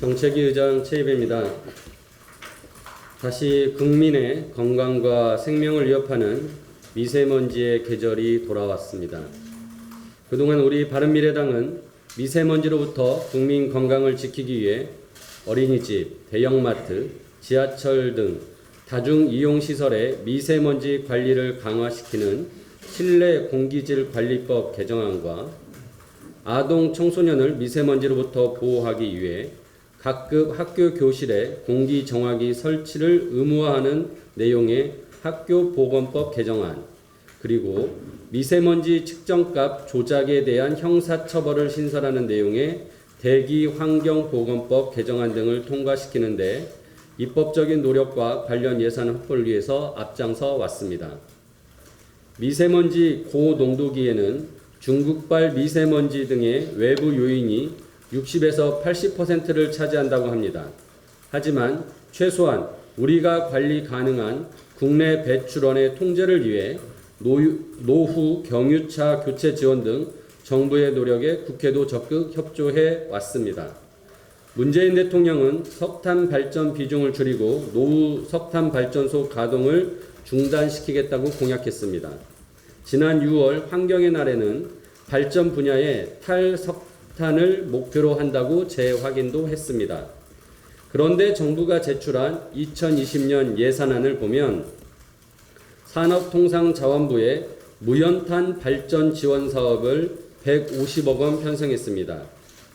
정책위 의장 최이배입니다. 다시 국민의 건강과 생명을 위협하는 미세먼지의 계절이 돌아왔습니다. 그동안 우리 바른미래당은 미세먼지로부터 국민 건강을 지키기 위해 어린이집, 대형마트, 지하철 등 다중이용시설의 미세먼지 관리를 강화시키는 실내 공기질 관리법 개정안과 아동 청소년을 미세먼지로부터 보호하기 위해 각급 학교 교실에 공기 정화기 설치를 의무화하는 내용의 학교보건법 개정안, 그리고 미세먼지 측정값 조작에 대한 형사처벌을 신설하는 내용의 대기환경보건법 개정안 등을 통과시키는데 입법적인 노력과 관련 예산 확보를 위해서 앞장서 왔습니다. 미세먼지 고농도기에는 중국발 미세먼지 등의 외부 요인이 60에서 80%를 차지한다고 합니다. 하지만 최소한 우리가 관리 가능한 국내 배출원의 통제를 위해 노후 경유차 교체 지원 등 정부의 노력에 국회도 적극 협조해 왔습니다. 문재인 대통령은 석탄 발전 비중을 줄이고 노후 석탄 발전소 가동을 중단시키겠다고 공약했습니다. 지난 6월 환경의 날에는 발전 분야의 탈석탄을 목표로 한다고 재확인도 했습니다. 그런데 정부가 제출한 2020년 예산안을 보면 산업통상자원부에 무연탄 발전 지원 사업을 150억 원 편성했습니다.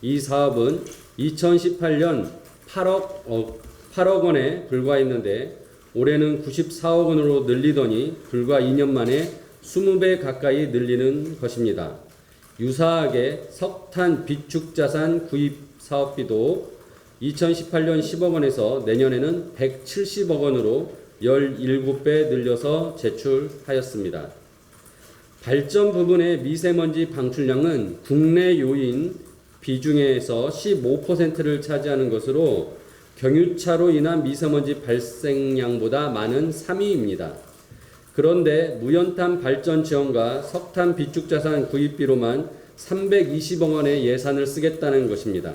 이 사업은 2018년 8억 원에 불과했는데 올해는 94억 원으로 늘리더니 불과 2년 만에 20배 가까이 늘리는 것입니다. 유사하게 석탄 비축자산 구입 사업비도 2018년 10억 원에서 내년에는 170억 원으로 17배 늘려서 제출하였습니다. 발전 부분의 미세먼지 방출량은 국내 요인 비중에서 15%를 차지하는 것으로 경유차로 인한 미세먼지 발생량보다 많은 3위입니다. 그런데 무연탄 발전 지원과 석탄 비축자산 구입비로만 320억 원의 예산을 쓰겠다는 것입니다.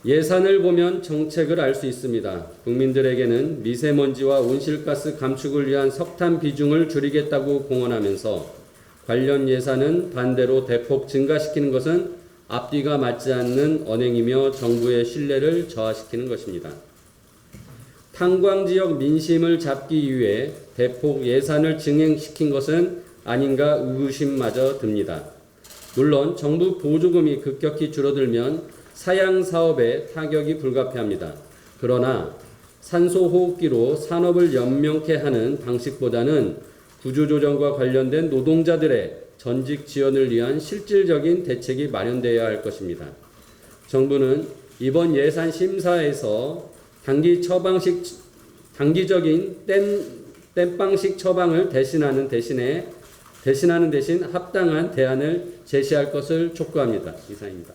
예산을 보면 정책을 알 수 있습니다. 국민들에게는 미세먼지와 온실가스 감축을 위한 석탄 비중을 줄이겠다고 공언하면서 관련 예산은 반대로 대폭 증가시키는 것은 앞뒤가 맞지 않는 언행이며 정부의 신뢰를 저하시키는 것입니다. 탄광지역 민심을 잡기 위해 대폭 예산을 증액시킨 것은 아닌가 의구심마저 듭니다. 물론 정부 보조금이 급격히 줄어들면 사양사업에 타격이 불가피합니다. 그러나 산소호흡기로 산업을 연명케 하는 방식보다는 구조조정과 관련된 노동자들의 전직 지원을 위한 실질적인 대책이 마련되어야 할 것입니다. 정부는 이번 예산 심사에서 단기적인 땜빵식 처방을 대신하는 대신 합당한 대안을 제시할 것을 촉구합니다. 이상입니다.